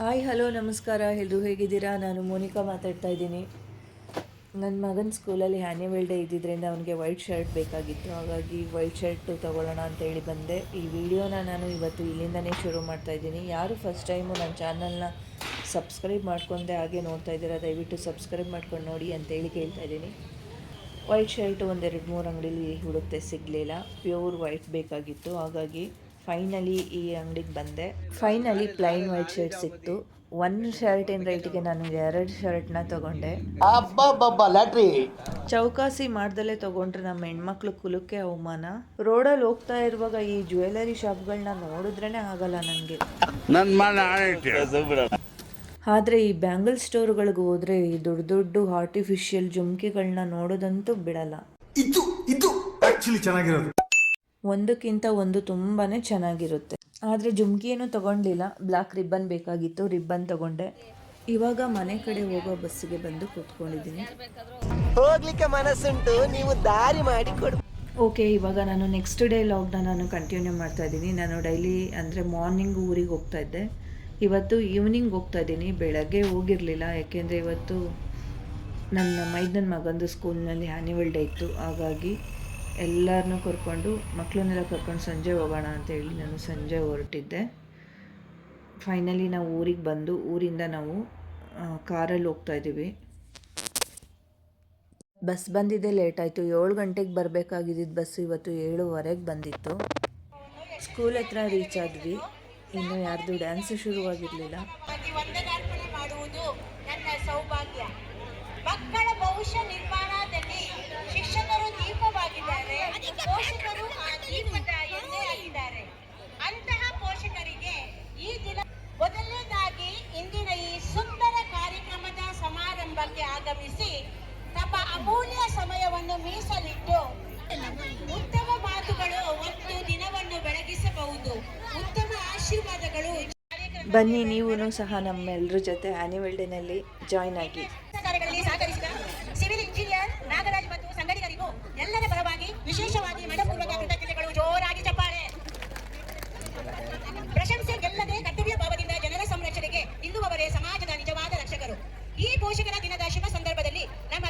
Hi hello ನಮಸ್ಕಾರ ಎಲ್ಲರೂ ಹೇಗಿದ್ದೀರಾ. ನಾನು ಮೋನಿಕಾ ಮಾತಾಡ್ತಾ ಇದ್ದೀನಿ. ನನ್ನ ಮಗನ ಸ್ಕೂಲಲ್ಲಿ ಆ್ಯನ್ಯುವಲ್ ಡೇ ಇದ್ದಿದ್ದರಿಂದ ಅವನಿಗೆ ವೈಟ್ ಶರ್ಟ್ ಬೇಕಾಗಿತ್ತು. ಹಾಗಾಗಿ ವೈಟ್ ಶರ್ಟು ತೊಗೊಳ್ಳೋಣ ಅಂತೇಳಿ ಬಂದೆ. ಈ ವಿಡಿಯೋನ ನಾನು ಇವತ್ತು ಇಲ್ಲಿಂದನೇ ಶುರು ಮಾಡ್ತಾಯಿದ್ದೀನಿ. ಯಾರು ಫಸ್ಟ್ ಟೈಮು ನನ್ನ ಚಾನಲ್ನ ಸಬ್ಸ್ಕ್ರೈಬ್ ಮಾಡ್ಕೊಂಡೆ ಹಾಗೆ ನೋಡ್ತಾ ಇದ್ದೀರಾ, ದಯವಿಟ್ಟು ಸಬ್ಸ್ಕ್ರೈಬ್ ಮಾಡ್ಕೊಂಡು ನೋಡಿ ಅಂತೇಳಿ ಕೇಳ್ತಾ ಇದ್ದೀನಿ. ವೈಟ್ ಶರ್ಟು ಒಂದೆರಡು ಮೂರು ಅಂಗಡೀಲಿ ಹುಡುಕ್ತೆ ಸಿಗಲಿಲ್ಲ. ಪ್ಯೂರ್ ವೈಟ್ ಬೇಕಾಗಿತ್ತು. ಹಾಗಾಗಿ ಫೈನಲಿ ಈ ಅಂಗಡಿಗೆ ಬಂದೆ. ಫೈನಲಿ ಪ್ಲೈನ್ ವೈಟ್ ಶರ್ಟ್ ಸಿಕ್ತು. ಒಂದು ಶರ್ಟಿನ ರೇಟಿಗೆ ನಾನು 2 ಶರ್ಟ್ನ ತೊಗೊಂಡೆ. ಚೌಕಾಸಿ ಮಾಡ್ದಲೇ ತೊಗೊಂಡ್ರೆ ನಮ್ಮ ಹೆಣ್ಮಕ್ಳು ಕುಲಕ್ಕೆ ಅವಮಾನ. ರೋಡಲ್ಲಿ ಹೋಗ್ತಾ ಇರುವಾಗ ಈ ಜ್ಯುವೆಲರಿ ಶಾಪ್ಗಳನ್ನ ನೋಡಿದ್ರೇ ಆಗಲ್ಲ ನನಗೆ. ಆದರೆ ಈ ಬ್ಯಾಂಗಲ್ ಸ್ಟೋರ್ಗಳಿಗೆ ಹೋದರೆ ಈ ದೊಡ್ಡ ಆರ್ಟಿಫಿಷಿಯಲ್ ಜುಮ್ಕಿಗಳನ್ನ ನೋಡೋದಂತೂ ಬಿಡಲ್ಲ. ಇದು ಆಕ್ಚುಲಿ ಚೆನ್ನಾಗಿರೋದು. ಒಂದಕ್ಕಿಂತ ಒಂದು ತುಂಬಾ ಚೆನ್ನಾಗಿರುತ್ತೆ. ಆದರೆ ಜುಮ್ಕಿ ಏನೂ ತೊಗೊಂಡಿಲ್ಲ. ಬ್ಲ್ಯಾಕ್ ರಿಬ್ಬನ್ ಬೇಕಾಗಿತ್ತು, ರಿಬ್ಬನ್ ತೊಗೊಂಡೆ. ಇವಾಗ ಮನೆ ಕಡೆ ಹೋಗೋ ಬಸ್ಸಿಗೆ ಬಂದು ಕೂತ್ಕೊಂಡಿದ್ದೀನಿ. ಹೋಗ್ಲಿಕ್ಕೆ ಮನಸ್ಸುಂಟು, ನೀವು ದಾರಿ ಮಾಡಿ ಕೊಡು. ಓಕೆ, ಇವಾಗ ನಾನು ನೆಕ್ಸ್ಟ್ ಡೇ ಲಾಗ್ನ ನಾನು ಕಂಟಿನ್ಯೂ ಮಾಡ್ತಾ ಇದ್ದೀನಿ. ನಾನು ಡೈಲಿ ಅಂದರೆ ಮಾರ್ನಿಂಗ್ ಊರಿಗೆ ಹೋಗ್ತಾ ಇದ್ದೆ. ಇವತ್ತು ಈವ್ನಿಂಗ್ ಹೋಗ್ತಾ ಇದ್ದೀನಿ. ಬೆಳಗ್ಗೆ ಹೋಗಿರಲಿಲ್ಲ, ಯಾಕೆಂದರೆ ಇವತ್ತು ನನ್ನ ಮೈದನ ಮಗಂದು ಸ್ಕೂಲ್ನಲ್ಲಿ ಆ್ಯನ್ಯುವಲ್ ಡೇ ಇತ್ತು. ಹಾಗಾಗಿ ಎಲ್ಲರನ್ನೂ ಕರ್ಕೊಂಡು, ಮಕ್ಕಳನ್ನೆಲ್ಲ ಕರ್ಕೊಂಡು ಸಂಜೆ ಹೋಗೋಣ ಅಂತೇಳಿ ನಾನು ಸಂಜೆ ಹೊರಟಿದ್ದೆ. ಫೈನಲಿ ನಾವು ಊರಿಗೆ ಬಂದು ಊರಿಂದ ನಾವು ಕಾರಲ್ಲಿ ಹೋಗ್ತಾ ಇದ್ದೀವಿ. ಬಸ್ ಬಂದಿದ್ದೇ ಲೇಟ್ ಆಯಿತು. 7 ಗಂಟೆಗೆ ಬರಬೇಕಾಗಿದ್ದ ಬಸ್ ಇವತ್ತು 7:15ಗೆ ಬಂದಿತ್ತು. ಸ್ಕೂಲ್ ಹತ್ರ ರೀಚ್ ಆದ್ವಿ. ಇನ್ನು ಯಾರ್ದು ಡ್ಯಾನ್ಸ್ ಶುರುವಾಗಿರಲಿಲ್ಲ. ಸೌಭಾಗ್ಯ ಮಕ್ಕಳ ಭವಿಷ್ಯ ನಿರ್ಮಾಣದಲ್ಲಿ ಶಿಕ್ಷಕರು ದೀಪವಾಗಿದ್ದಾರೆ, ಪೋಷಕರು ಆ ದೀಪದ ಎಣ್ಣೆಯಾಗಿದ್ದಾರೆ. ಅಂತಹ ಪೋಷಕರಿಗೆ ಈ ದಿನ ಮೊದಲನೇದಾಗಿ ಇಂದಿನ ಈ ಸುಂದರ ಕಾರ್ಯಕ್ರಮದ ಸಮಾರಂಭಕ್ಕೆ ಆಗಮಿಸಿ ತಮ್ಮ ಅಮೂಲ್ಯ ಸಮಯವನ್ನು ಮೀಸಲಿಟ್ಟು ಉತ್ತಮ ಮಾತುಗಳು ಒಂದು ದಿನವನ್ನು ಬೆಳಗಿಸಬಹುದು. ಉತ್ತಮ ಆಶೀರ್ವಾದಗಳು. ಬನ್ನಿ, ನೀವು ಸಹ ನಮ್ಮೆಲ್ಲರ ಜೊತೆ ಆ್ಯನ್ಯುವಲ್ ಡೇನಲ್ಲಿ ಜಾಯ್ನ್ ಆಗಿ. ಸಹಕರಿಸಿದ ಸಿವಿಲ್ ಇಂಜಿನಿಯರ್ ನಾಗರಾಜ್ ಮತ್ತು ಸಂಘಟಕರಿಗೂ ಎಲ್ಲರ ಪರವಾಗಿ ವಿಶೇಷವಾಗಿ ಮನಪೂರ್ವಕ ಕೃತಜ್ಞತೆಗಳು. ಜೋರಾಗಿ ಚಪ್ಪಾಳೆ. ಪ್ರಶಂಸೆ ಗೆಲ್ಲದೆ ಕರ್ತವ್ಯ ಭಾವದಿಂದ ಜನರ ಸಂರಕ್ಷಣೆಗೆ ನಿಲ್ಲುವವರೇ ಸಮಾಜದ ನಿಜವಾದ ರಕ್ಷಕರು. ಈ ಪೋಷಕರ ದಿನದ ಶುಭ ಸಂದರ್ಭದಲ್ಲಿ ನಮ್ಮ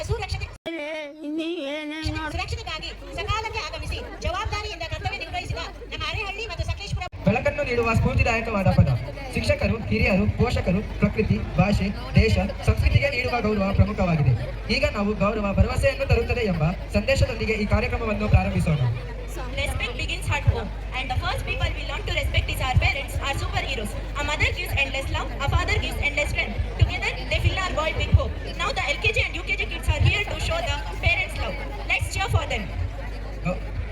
ಸುರಕ್ಷತೆಗಾಗಿ ಸಕಾಲಕ್ಕೆ ಆಗಮಿಸಿ ಜವಾಬ್ದಾರಿಯಿಂದ ಕರ್ತವ್ಯ ನಿರ್ವಹಿಸಿದ ನಮ್ಮ ಅರೆಹಳ್ಳಿ ಮತ್ತು ಸಕಲೇಶ್ಪುರ ಬೆಳಕನ್ನು ನೀಡುವ ಸ್ಫೂರ್ತಿದಾಯಕವಾದ ಪದ. ಶಿಕ್ಷಕರು, ಹಿರಿಯರು, ಪೋಷಕರು, ಪ್ರಕೃತಿ, ಭಾಷೆ, ದೇಶ, ಸಂಸ್ಕೃತಿಗೆ ನೀಡುವ ಗೌರವ ಪ್ರಮುಖವಾಗಿದೆ. ಈಗ ನಾವು ಗೌರವ ಭರವಸೆಯನ್ನು ತರುತ್ತದೆ ಎಂಬ ಸಂದೇಶದೊಂದಿಗೆ ಈ ಕಾರ್ಯಕ್ರಮವನ್ನು ಪ್ರಾರಂಭಿಸೋಣ. Respect begins at home, and the first people we learn to respect is our parents, our superheroes. A mother gives endless love, a father gives endless strength. Together they fill our world with hope. Now the LKG and UKG kids are here to show the parents' love. Let's cheer for them.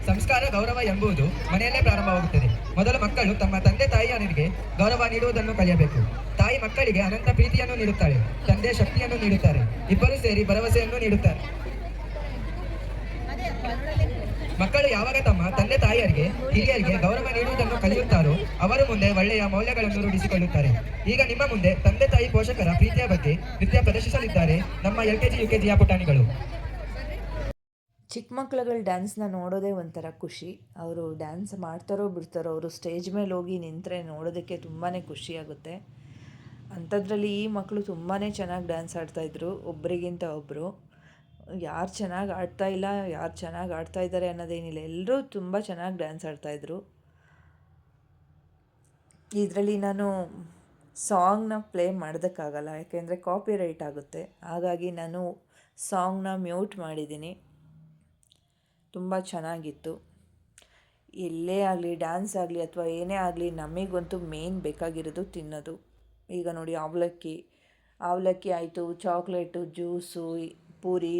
ಸಂಸ್ಕಾರ, ಗೌರವ ಎಂಬುದು ಮನೆಯಲ್ಲೇ ಪ್ರಾರಂಭವಾಗುತ್ತದೆ. ಮೊದಲು ಮಕ್ಕಳು ತಮ್ಮ ತಂದೆ ತಾಯಿಯರಿಗೆ ಗೌರವ ನೀಡುವುದನ್ನು ಕಲಿಯಬೇಕು. ತಾಯಿ ಮಕ್ಕಳಿಗೆ ಅನಂತ ಪ್ರೀತಿಯನ್ನು ನೀಡುತ್ತಾಳೆ, ತಂದೆ ಶಕ್ತಿಯನ್ನು ನೀಡುತ್ತಾರೆ. ಇಬ್ಬರು ಸೇರಿ ಭರವಸೆಯನ್ನು ನೀಡುತ್ತಾರೆ. ಮಕ್ಕಳು ಯಾವಾಗ ತಮ್ಮ ತಂದೆ ತಾಯಿಯರಿಗೆ, ಹಿರಿಯರಿಗೆ ಗೌರವ ನೀಡುವುದನ್ನು ಕಲಿಯುತ್ತಾರೋ ಅವರು ಮುಂದೆ ಒಳ್ಳೆಯ ಮೌಲ್ಯಗಳನ್ನು ರೂಢಿಸಿಕೊಳ್ಳುತ್ತಾರೆ. ಈಗ ನಿಮ್ಮ ಮುಂದೆ ತಂದೆ ತಾಯಿ ಪೋಷಕರ ಪ್ರೀತಿಯ ಬಗ್ಗೆ ನೃತ್ಯ ಪ್ರದರ್ಶಿಸಲಿದ್ದಾರೆ ನಮ್ಮ LKG UKGಯ ಪುಟಾಣಿಗಳು. ಚಿಕ್ಕ ಮಕ್ಳುಗಳ ಡ್ಯಾನ್ಸ್ನ ನೋಡೋದೇ ಒಂಥರ ಖುಷಿ. ಅವರು ಡ್ಯಾನ್ಸ್ ಮಾಡ್ತಾರೋ ಬಿಡ್ತಾರೋ, ಅವರು ಸ್ಟೇಜ್ ಮೇಲೆ ಹೋಗಿ ನಿಂತರೆ ನೋಡೋದಕ್ಕೆ ತುಂಬಾ ಖುಷಿಯಾಗುತ್ತೆ. ಅಂಥದ್ರಲ್ಲಿ ಈ ಮಕ್ಕಳು ತುಂಬಾ ಚೆನ್ನಾಗಿ ಡ್ಯಾನ್ಸ್ ಆಡ್ತಾಯಿದ್ರು, ಒಬ್ಬರಿಗಿಂತ ಒಬ್ಬರು. ಯಾರು ಚೆನ್ನಾಗಿ ಆಡ್ತಾ ಇಲ್ಲ, ಯಾರು ಚೆನ್ನಾಗಿ ಆಡ್ತಾ ಇದ್ದಾರೆ ಅನ್ನೋದೇನಿಲ್ಲ, ಎಲ್ಲರೂ ತುಂಬ ಚೆನ್ನಾಗಿ ಡ್ಯಾನ್ಸ್ ಆಡ್ತಾಯಿದ್ರು. ಇದರಲ್ಲಿ ನಾನು ಸಾಂಗ್ನ ಪ್ಲೇ ಮಾಡೋದಕ್ಕಾಗಲ್ಲ, ಯಾಕೆಂದರೆ ಕಾಪಿ ರೈಟ್ ಆಗುತ್ತೆ. ಹಾಗಾಗಿ ನಾನು ಸಾಂಗ್ನ ಮ್ಯೂಟ್ ಮಾಡಿದ್ದೀನಿ. ತುಂಬ ಚೆನ್ನಾಗಿತ್ತು. ಎಲ್ಲೇ ಆಗಲಿ, ಡ್ಯಾನ್ಸ್ ಆಗಲಿ ಅಥವಾ ಏನೇ ಆಗಲಿ, ನಮಗಂತೂ ಮೇನ್ ಬೇಕಾಗಿರೋದು ತಿನ್ನೋದು. ಈಗ ನೋಡಿ, ಅವಲಕ್ಕಿ ಆಯಿತು, ಚಾಕ್ಲೇಟು, ಜ್ಯೂಸು, ಪೂರಿ,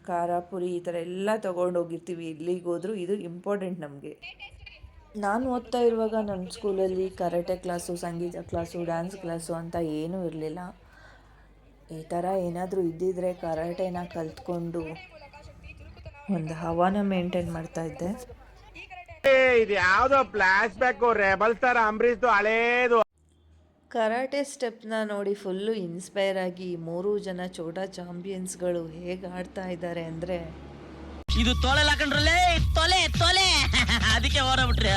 ಖಾರ ಪೂರಿ, ಈ ಥರ ಎಲ್ಲ ತೊಗೊಂಡೋಗಿರ್ತೀವಿ. ಎಲ್ಲಿಗೆ ಹೋದರೂ ಇದು ಇಂಪಾರ್ಟೆಂಟ್ ನಮಗೆ. ನಾನು ಓದ್ತಾ ಇರುವಾಗ ನನ್ನ ಸ್ಕೂಲಲ್ಲಿ ಕರಾಟೆ ಕ್ಲಾಸು, ಸಂಗೀತ ಕ್ಲಾಸು, ಡ್ಯಾನ್ಸ್ ಕ್ಲಾಸು ಅಂತ ಏನೂ ಇರಲಿಲ್ಲ. ಈ ಥರ ಏನಾದರೂ ಇದ್ದಿದ್ದರೆ ಕರಾಟೆನ ಕಲ್ತ್ಕೊಂಡು ಒಂದು ಹವಾನ ಮೇಂಟೈನ್ ಮಾಡ್ತಾ ಇದ್ದೆ. ಇದು ಯಾವುದೋ ಫ್ಲಾಶ್ ಬ್ಯಾಕ್ ರೆಬಲ್ ಸ್ಟಾರ್ ಅಂಬರೀಶ್ದು ಹಳೇದು ಕರಾಟೆ ಸ್ಟೆಪ್ನ ನೋಡಿ ಫುಲ್ಲು ಇನ್ಸ್ಪೈರ್ ಆಗಿ 3 ಜನ ಚೋಟಾ ಚಾಂಪಿಯನ್ಸ್ಗಳು ಹೇಗೆ ಆಡ್ತಾ ಇದ್ದಾರೆ ಅಂದರೆ, ಇದು ತೊಲೆ ಹಾಕೊಂಡ್ರಲ್ಲೇ ತೊಲೆ ಅದಕ್ಕೆ ಹೊರಬಿಟ್ರೆ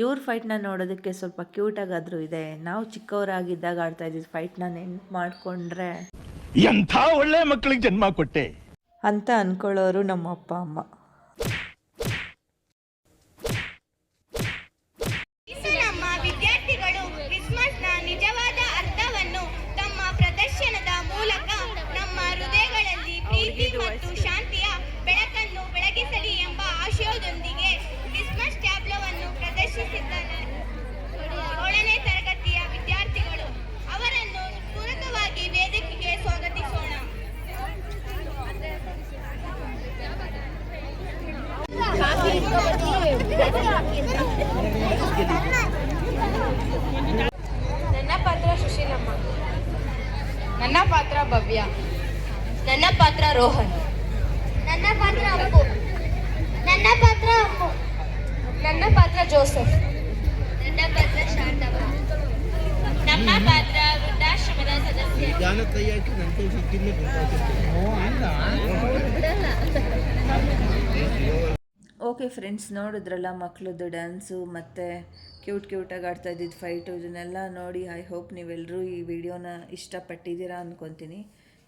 ಇವ್ರ ಫೈಟ್ನ ನೋಡೋದಕ್ಕೆ ಸ್ವಲ್ಪ ಕ್ಯೂಟಾಗಾದರೂ ಇದೆ. ನಾವು ಚಿಕ್ಕವರಾಗಿದ್ದಾಗ ಆಡ್ತಾ ಇದ್ದಿದ್ದು ಫೈಟ್ನ ನೆನ್ಪು ಮಾಡಿಕೊಂಡ್ರೆ ಎಂಥ ಒಳ್ಳೆ ಮಕ್ಕಳಿಗೆ ಜನ್ಮ ಕೊಟ್ಟೆ ಅಂತ ಅಂದ್ಕೊಳ್ಳೋರು ನಮ್ಮ ಅಪ್ಪ ಅಮ್ಮ. ನಮ್ಮ ವಿದ್ಯಾರ್ಥಿಗಳು ಕ್ರಿಸ್ಮಸ್ನ ನಿಜವಾದ ಅರ್ಥವನ್ನು ತಮ್ಮ ಪ್ರದರ್ಶನದ ಮೂಲಕ ನಮ್ಮ ಹೃದಯಗಳಲ್ಲಿ ಪ್ರೀತಿ ಮತ್ತು ಶಾಂತಿಯ ಬೆಳಕನ್ನು ಬೆಳಗಿಸಲಿ ಎಂಬ ಆಶಯದೊಂದಿಗೆ ಕ್ರಿಸ್ಮಸ್ ಟ್ಯಾಬ್ಲೋವನ್ನು ಪ್ರದರ್ಶಿಸಿದ್ದಾರೆ. 7ನೇ ತರಗತಿಯ ವಿದ್ಯಾರ್ಥಿಗಳು ಅವರನ್ನು ಪೂರಕವಾಗಿ ವೇದಿಕೆಗೆ ಸ್ವಾಗತಿಸೋಣ. ನನ್ನ ಪಾತ್ರ ಸುಶೀಲಮ್ಮ. ನನ್ನ ಪಾತ್ರ ಭವ್ಯ. ನನ್ನ ಪಾತ್ರ ರೋಹನ್. ನನ್ನ ಪಾತ್ರ ಅಪ್ಪು. ನನ್ನ ಪಾತ್ರ ಅಪ್ಪು. ನನ್ನ ಪಾತ್ರ ಜೋಸೆಫ್. ನನ್ನ ಪಾತ್ರ ಶಾಂತಮ್ಮ. ನಮ್ಮ ಪಾತ್ರ ವೃದ್ಧಾಶ್ರಮದ ಸದಸ್ಯ. ಓಕೆ ಫ್ರೆಂಡ್ಸ್, ನೋಡಿದ್ರಲ್ಲ ಮಕ್ಕಳದ್ದು ಡ್ಯಾನ್ಸು ಮತ್ತು ಕ್ಯೂಟಾಗಿ ಆಡ್ತಾ ಇದ್ದಿದ್ದು ಫೈಟು, ಇದನ್ನೆಲ್ಲ ನೋಡಿ ಐ ಹೋಪ್ ನೀವೆಲ್ಲರೂ ಈ ವಿಡಿಯೋನ ಇಷ್ಟಪಟ್ಟಿದ್ದೀರಾ ಅಂದ್ಕೊತೀನಿ.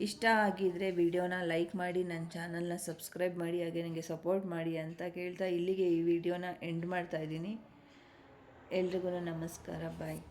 ಇಷ್ಟ ಆಗಿದ್ದರೆ ವಿಡಿಯೋನ ಲೈಕ್ ಮಾಡಿ, ನನ್ನ ಚಾನಲ್ನ ಸಬ್ಸ್ಕ್ರೈಬ್ ಮಾಡಿ, ಹಾಗೆ ನನಗೆ ಸಪೋರ್ಟ್ ಮಾಡಿ ಅಂತ ಕೇಳ್ತಾ ಇಲ್ಲಿಗೆ ಈ ವಿಡಿಯೋನ ಎಂಡ್ ಮಾಡ್ತಾಯಿದ್ದೀನಿ. ಎಲ್ರಿಗೂ ನಮಸ್ಕಾರ, ಬಾಯ್.